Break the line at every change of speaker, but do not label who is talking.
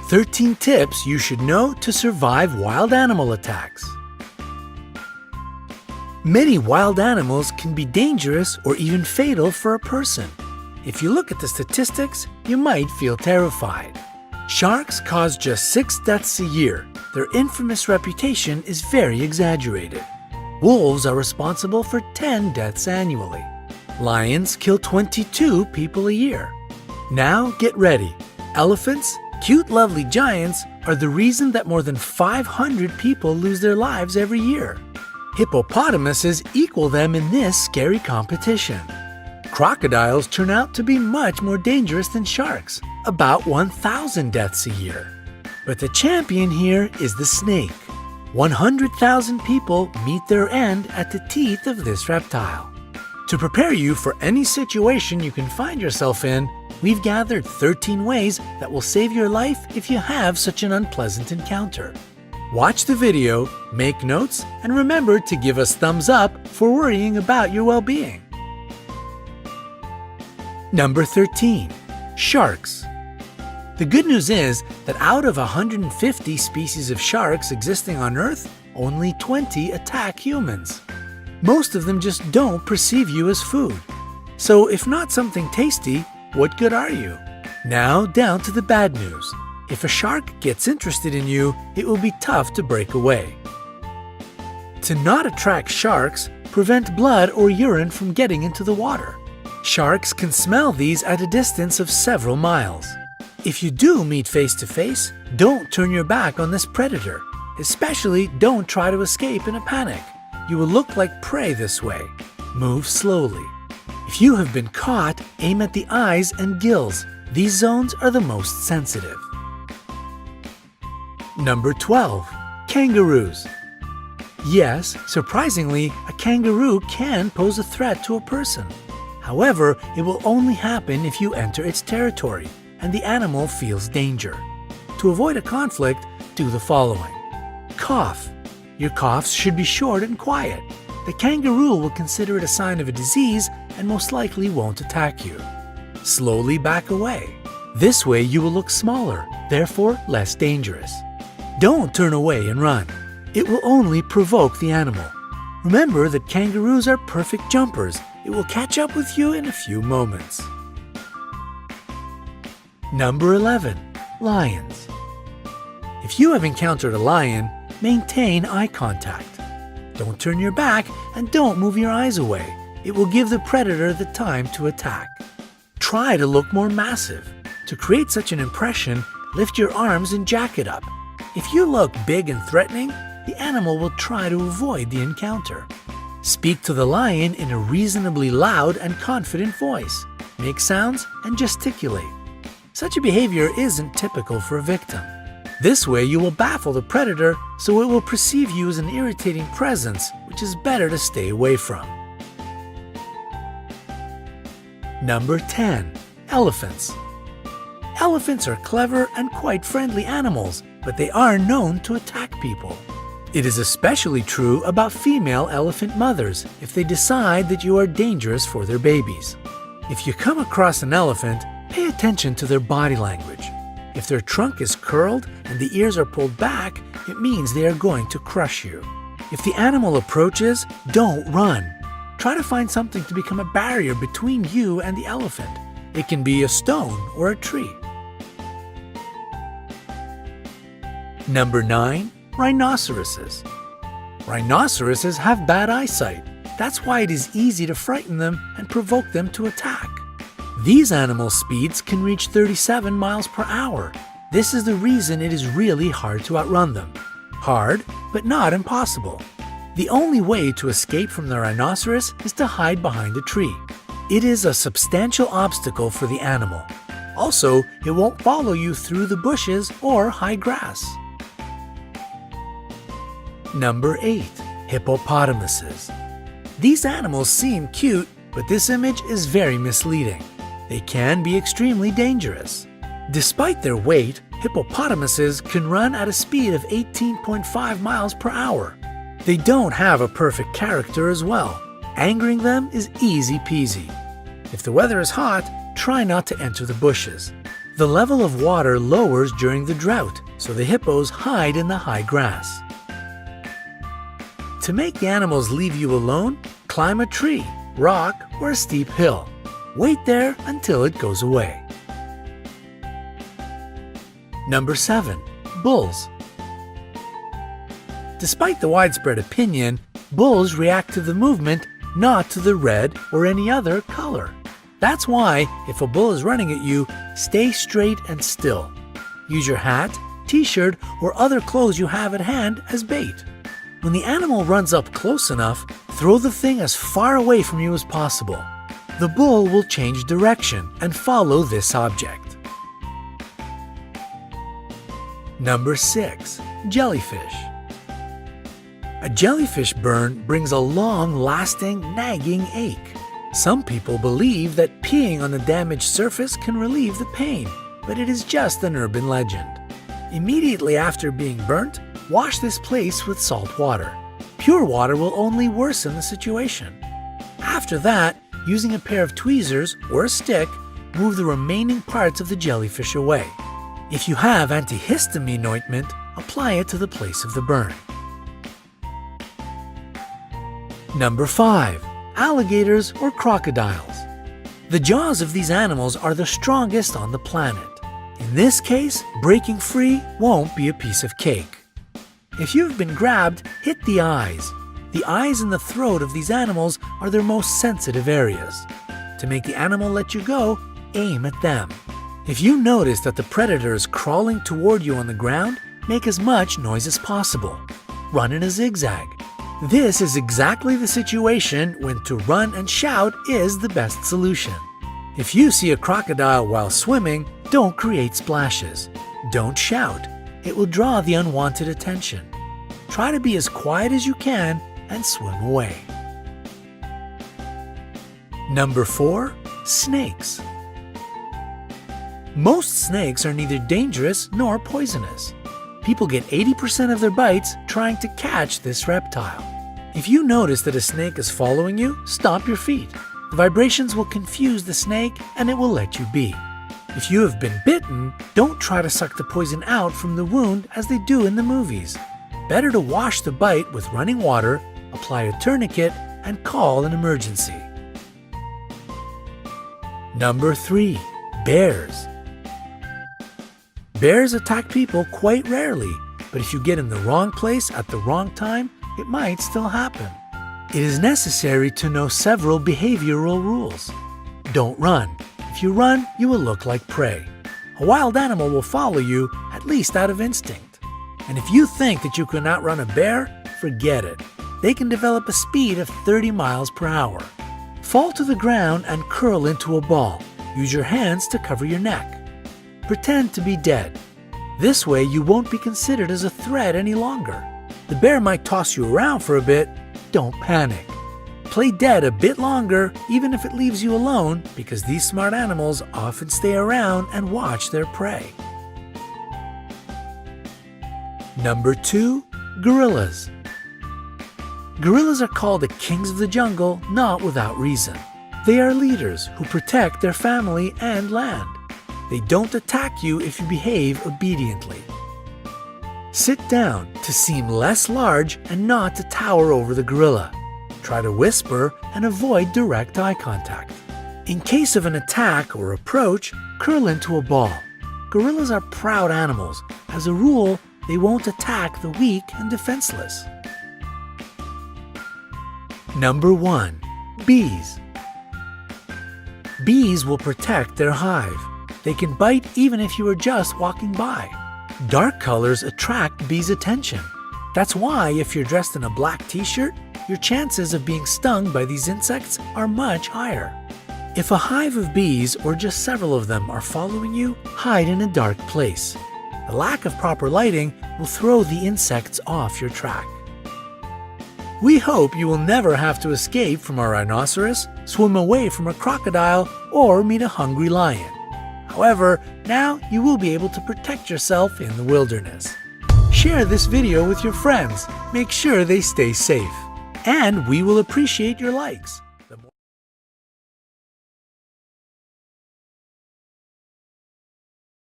13 tips you should know to survive wild animal attacks. Many wild animals can be dangerous or even fatal for a person. If you look at the statistics, you might feel terrified. Sharks cause just 6 deaths a year. Their infamous reputation is very exaggerated. Wolves are responsible for 10 deaths annually. Lions kill 22 people a year. Now get ready. Elephants, cute lovely giants, are the reason that more than 500 people lose their lives every year. Hippopotamuses equal them in this scary competition. Crocodiles turn out to be much more dangerous than sharks, about 1,000 deaths a year. But the champion here is the snake. 100,000 people meet their end at the teeth of this reptile. To prepare you for any situation you can find yourself in, we've gathered 13 ways that will save your life if you have such an unpleasant encounter. Watch the video, make notes, and remember to give us thumbs up for worrying about your well-being. Number 13. Sharks. The good news is that out of 150 species of sharks existing on Earth, only 20 attack humans. Most of them just don't perceive you as food. So if not something tasty, what good are you? Now down to the bad news. If a shark gets interested in you, it will be tough to break away. To not attract sharks, prevent blood or urine from getting into the water. Sharks can smell these at a distance of several miles. If you do meet face to face, don't turn your back on this predator. Especially don't try to escape in a panic. You will look like prey this way. Move slowly. If you have been caught, aim at the eyes and gills. These zones are the most sensitive. Number 12. Kangaroos. Yes, surprisingly, a kangaroo can pose a threat to a person. However, it will only happen if you enter its territory and the animal feels danger. To avoid a conflict, do the following. Cough. Your coughs should be short and quiet. The kangaroo will consider it a sign of a disease and most likely won't attack you. Slowly back away. This way you will look smaller, therefore less dangerous. Don't turn away and run. It will only provoke the animal. Remember that kangaroos are perfect jumpers. It will catch up with you in a few moments. Number 11. Lions. If you have encountered a lion, maintain eye contact. Don't turn your back and don't move your eyes away. It will give the predator the time to attack. Try to look more massive. To create such an impression, lift your arms and jack it up. If you look big and threatening, the animal will try to avoid the encounter. Speak to the lion in a reasonably loud and confident voice. Make sounds and gesticulate. Such a behavior isn't typical for a victim. This way you will baffle the predator, so it will perceive you as an irritating presence, which is better to stay away from. Number 10. Elephants. Elephants are clever and quite friendly animals, but they are known to attack people. It is especially true about female elephant mothers if they decide that you are dangerous for their babies. If you come across an elephant, pay attention to their body language. If their trunk is curled and the ears are pulled back, it means they are going to crush you. If the animal approaches, don't run. Try to find something to become a barrier between you and the elephant. It can be a stone or a tree. Number 9. Rhinoceroses. Rhinoceroses have bad eyesight. That's why it is easy to frighten them and provoke them to attack. These animal speeds can reach 37 miles per hour. This is the reason it is really hard to outrun them. Hard, but not impossible. The only way to escape from the rhinoceros is to hide behind a tree. It is a substantial obstacle for the animal. Also, it won't follow you through the bushes or high grass. Number 8. Hippopotamuses. These animals seem cute, but this image is very misleading. They can be extremely dangerous. Despite their weight, hippopotamuses can run at a speed of 18.5 miles per hour. They don't have a perfect character as well. Angering them is easy peasy. If the weather is hot, try not to enter the bushes. The level of water lowers during the drought, so the hippos hide in the high grass. To make the animals leave you alone, climb a tree, rock, or a steep hill. Wait there until it goes away. Number 7. Bulls. Despite the widespread opinion, bulls react to the movement, not to the red or any other color. That's why, if a bull is running at you, stay straight and still. Use your hat, t-shirt, or other clothes you have at hand as bait. When the animal runs up close enough, throw the thing as far away from you as possible. The bull will change direction and follow this object. Number 6. Jellyfish. A jellyfish burn brings a long-lasting, nagging ache. Some people believe that peeing on the damaged surface can relieve the pain, but it is just an urban legend. Immediately after being burnt, wash this place with salt water. Pure water will only worsen the situation. After that, using a pair of tweezers or a stick, move the remaining parts of the jellyfish away. If you have antihistamine ointment, apply it to the place of the burn. Number 5. Alligators or crocodiles. The jaws of these animals are the strongest on the planet. In this case, breaking free won't be a piece of cake. If you've been grabbed, hit the eyes. The eyes and the throat of these animals are their most sensitive areas. To make the animal let you go, aim at them. If you notice that the predator is crawling toward you on the ground, make as much noise as possible. Run in a zigzag. This is exactly the situation when to run and shout is the best solution. If you see a crocodile while swimming, don't create splashes. Don't shout. It will draw the unwanted attention. Try to be as quiet as you can and swim away. Number 4. Snakes. Most snakes are neither dangerous nor poisonous. People get 80% of their bites trying to catch this reptile. If you notice that a snake is following you, stop your feet. The vibrations will confuse the snake and it will let you be. If you have been bitten, don't try to suck the poison out from the wound as they do in the movies. Better to wash the bite with running water, apply a tourniquet, and call an emergency. Number 3. Bears. Bears attack people quite rarely, but if you get in the wrong place at the wrong time, it might still happen. It is necessary to know several behavioral rules. Don't run. If you run, you will look like prey. A wild animal will follow you, at least out of instinct. And if you think that you can outrun a bear, forget it. They can develop a speed of 30 miles per hour. Fall to the ground and curl into a ball. Use your hands to cover your neck. Pretend to be dead. This way you won't be considered as a threat any longer. The bear might toss you around for a bit. Don't panic. Play dead a bit longer, even if it leaves you alone, because these smart animals often stay around and watch their prey. Number 2. Gorillas. Gorillas are called the kings of the jungle, not without reason. They are leaders who protect their family and land. They don't attack you if you behave obediently. Sit down to seem less large and not to tower over the gorilla. Try to whisper and avoid direct eye contact. In case of an attack or approach, curl into a ball. Gorillas are proud animals. As a rule, they won't attack the weak and defenseless. Number 1. Bees. Bees will protect their hive. They can bite even if you are just walking by. Dark colors attract bees' attention. That's why if you're dressed in a black t-shirt, your chances of being stung by these insects are much higher. If a hive of bees or just several of them are following you, hide in a dark place. The lack of proper lighting will throw the insects off your track. We hope you will never have to escape from a rhinoceros, swim away from a crocodile, or meet a hungry lion. However, now you will be able to protect yourself in the wilderness. Share this video with your friends. Make sure they stay safe. And we will appreciate your likes.